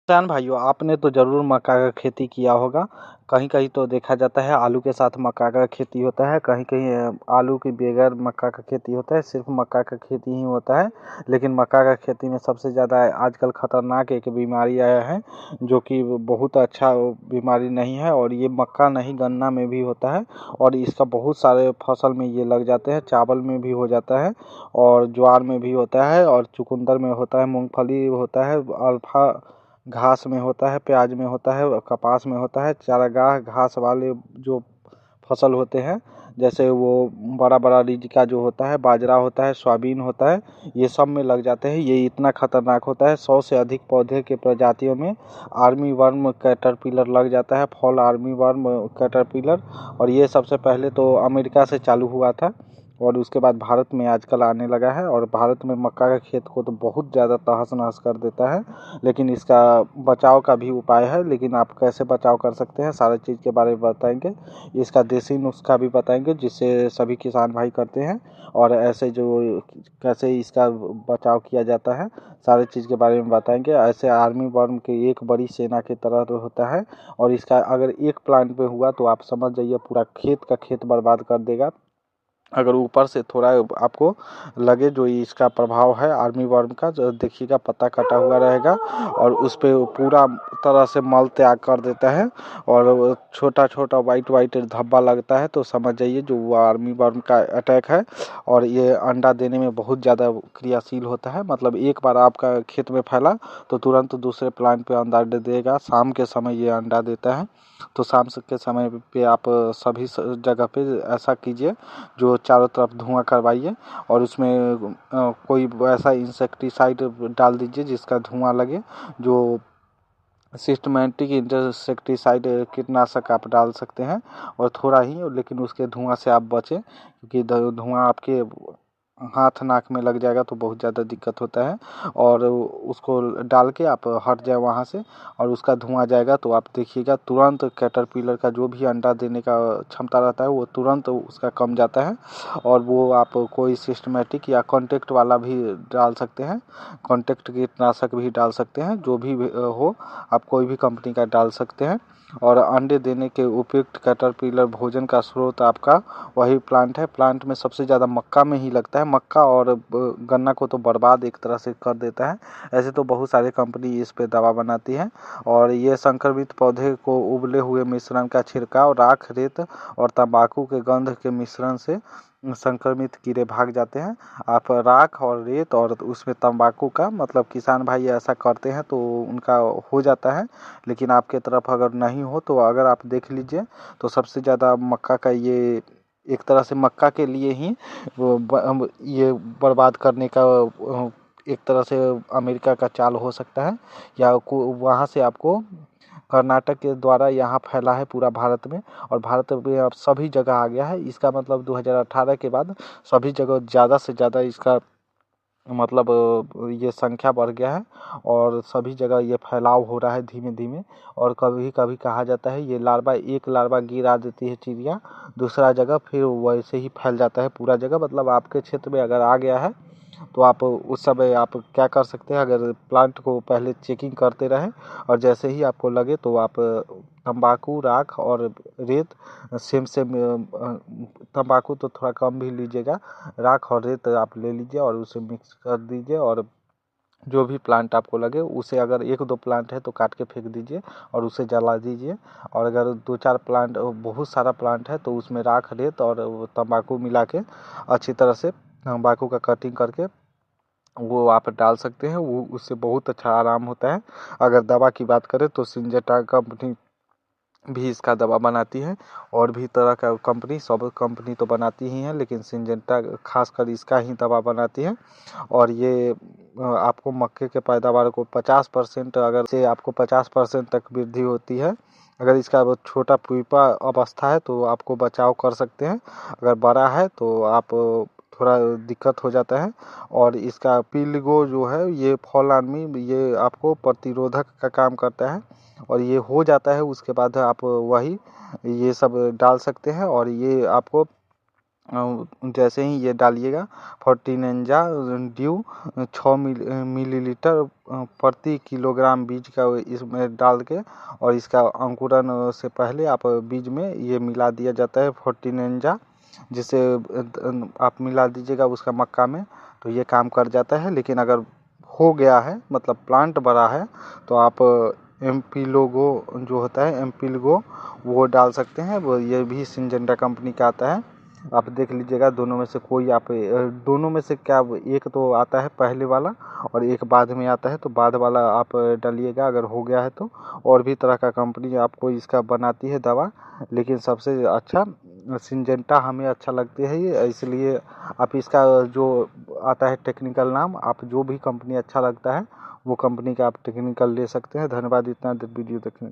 किसान भाइयों, आपने तो ज़रूर मक्का का खेती किया होगा। कहीं-कहीं तो देखा जाता है आलू के साथ मक्का का खेती होता है, कहीं-कहीं आलू के बगैर मक्का का खेती होता है, सिर्फ़ मक्का का खेती ही होता है। लेकिन मक्का का खेती में सबसे ज़्यादा आजकल खतरनाक एक बीमारी आया है, जो कि बहुत अच्छा बीमारी नहीं है, और ये मक्का नहीं गन्ना में भी होता है, और इसका बहुत सारे फसल में ये लग जाते हैं। चावल में भी हो जाता है, और ज्वार में भी होता है, और चुकंदर में होता है, मूँगफली होता है, अल्फा घास में होता है, प्याज में होता है, कपास में होता है। चारागाह घास वाले जो फसल होते हैं, जैसे वो बड़ा बड़ा रीज का जो होता है, बाजरा होता है, सोयाबीन होता है, ये सब में लग जाते हैं। ये इतना खतरनाक होता है, 100 से अधिक पौधे के प्रजातियों में आर्मी वर्म कैटरपिलर लग जाता है, फॉल आर्मी वर्म कैटरपिलर। और ये सबसे पहले तो अमेरिका से चालू हुआ था, और उसके बाद भारत में आजकल आने लगा है। और भारत में मक्का का खेत को तो बहुत ज़्यादा तहस नहस कर देता है। लेकिन इसका बचाव का भी उपाय है, लेकिन आप कैसे बचाव कर सकते हैं सारी चीज़ के बारे में बताएंगे। इसका देसी नुस्खा भी बताएंगे, जिससे सभी किसान भाई करते हैं, और ऐसे जो कैसे इसका बचाव किया जाता है, सारी चीज़ के बारे में बताएंगे। ऐसे आर्मी वर्म की एक बड़ी सेना की तरह तो होता है, और इसका अगर एक प्लांट पे हुआ तो आप समझ जाइए पूरा खेत का खेत बर्बाद कर देगा। अगर ऊपर से थोड़ा आपको लगे जो इसका प्रभाव है आर्मी वर्म का, जो देखिएगा पत्ता कटा हुआ रहेगा, और उस पे पूरा तरह से मल त्याग कर देता है, और छोटा छोटा वाइट वाइट धब्बा लगता है, तो समझ जाइए जो वो आर्मी वर्म का अटैक है। और ये अंडा देने में बहुत ज़्यादा क्रियाशील होता है, मतलब एक बार आपका खेत में फैला तो तुरंत दूसरे प्लांट पे अंडा देगा। शाम के समय ये अंडा देता है, तो शाम के समय पे आप सभी जगह पे ऐसा कीजिए, जो चारों तरफ धुआं करवाइए, और उसमें कोई ऐसा इंसेक्टिसाइड डाल दीजिए जिसका धुआं लगे, जो सिस्टमेटिक इंसेक्टिसाइड कीटनाशक आप डाल सकते हैं, और थोड़ा ही, लेकिन उसके धुआं से आप बचें, क्योंकि धुआं आपके हाथ नाक में लग जाएगा तो बहुत ज़्यादा दिक्कत होता है। और उसको डाल के आप हट जाए वहाँ से, और उसका धुआं जाएगा तो आप देखिएगा तुरंत कैटरपिलर का जो भी अंडा देने का क्षमता रहता है वो तुरंत उसका कम जाता है। और वो आप कोई सिस्टमेटिक या कॉन्टेक्ट वाला भी डाल सकते हैं, कॉन्टेक्ट कीटनाशक भी डाल सकते हैं, जो भी हो आप कोई भी कंपनी का डाल सकते हैं। और अंडे देने के उपयुक्त कैटरपिलर भोजन का स्रोत आपका वही प्लांट है। प्लांट में सबसे ज़्यादा मक्का में ही लगता है, मक्का और गन्ना को तो बर्बाद एक तरह से कर देता है। ऐसे तो बहुत सारे कंपनी इस पे दवा बनाती है। और ये संक्रमित पौधे को उबले हुए मिश्रण का छिड़काव राख, रेत और तंबाकू के गंध के मिश्रण से संक्रमित कीड़े भाग जाते हैं। आप राख और रेत और उसमें तंबाकू का, मतलब किसान भाई ऐसा करते हैं तो उनका हो जाता है। लेकिन आपके तरफ अगर नहीं हो तो अगर आप देख लीजिए, तो सबसे ज़्यादा मक्का का ये एक तरह से मक्का के लिए ही ये बर्बाद करने का एक तरह से अमेरिका का चाल हो सकता है, या वहाँ से आपको कर्नाटक के द्वारा यहाँ फैला है पूरा भारत में, और भारत में अब सभी जगह आ गया है। इसका मतलब 2018 के बाद सभी जगह ज़्यादा से ज़्यादा इसका मतलब ये संख्या बढ़ गया है, और सभी जगह ये फैलाव हो रहा है धीमे धीमे। और कभी कभी कहा जाता है ये लार्वा, एक लार्वा गिरा देती है चिड़िया दूसरा जगह, फिर वैसे ही फैल जाता है पूरा जगह। मतलब आपके क्षेत्र में अगर आ गया है तो आप उस समय आप क्या कर सकते हैं, अगर प्लांट को पहले चेकिंग करते रहें, और जैसे ही आपको लगे तो आप तंबाकू, राख और रेत सेम सेम, तंबाकू तो थोड़ा कम भी लीजिएगा, राख और रेत आप ले लीजिए और उसे मिक्स कर दीजिए। और जो भी प्लांट आपको लगे उसे, अगर एक दो प्लांट है तो काट के फेंक दीजिए और उसे जला दीजिए। और अगर दो चार प्लांट, बहुत सारा प्लांट है, तो उसमें राख, रेत और तंबाकू मिला के अच्छी तरह से तंबाकू का कटिंग करके वो आप डाल सकते हैं। वो उससे बहुत अच्छा आराम होता है। अगर दवा की बात करें तो सिंजेंटा कंपनी भी इसका दवा बनाती है, और भी तरह का कंपनी, सब कंपनी तो बनाती ही है, लेकिन सिंजेंटा खासकर इसका ही दवा बनाती है। और ये आपको मक्के के पैदावार को 50%, अगर से आपको 50% तक वृद्धि होती है। अगर इसका छोटा पुष्पा अवस्था है तो आपको बचाव कर सकते हैं, अगर बड़ा है तो आप थोड़ा दिक्कत हो जाता है। और इसका पिलगो जो है, ये फॉल आर्मी, ये आपको प्रतिरोधक का काम करता है, और ये हो जाता है उसके बाद आप वही ये सब डाल सकते हैं। और ये आपको जैसे ही ये डालिएगा फॉर्टिनेंजा ड्यू 6 मिलीलीटर प्रति किलोग्राम बीज का इसमें डाल के, और इसका अंकुरन से पहले आप बीज में ये मिला दिया जाता है फॉर्टिनेंजा, जिसे आप मिला दीजिएगा उसका मक्का में, तो ये काम कर जाता है। लेकिन अगर हो गया है मतलब प्लांट बड़ा है तो आप एम्पिलोगो जो होता है एम्पिलगो वो डाल सकते हैं। वो ये भी सिंजेंटा कंपनी का आता है, आप देख लीजिएगा दोनों में से कोई आप दोनों में से क्या, एक तो आता है पहले वाला और एक बाद में आता है, तो बाद वाला आप डालिएगा अगर हो गया है तो। और भी तरह का कंपनी आपको इसका बनाती है दवा, लेकिन सबसे अच्छा सिंजेंटा हमें अच्छा लगती है ये, इसलिए आप इसका जो आता है टेक्निकल नाम, आप जो भी कंपनी अच्छा लगता है वो कंपनी का आप टेक्निकल ले सकते हैं। धन्यवाद इतना वीडियो देखने।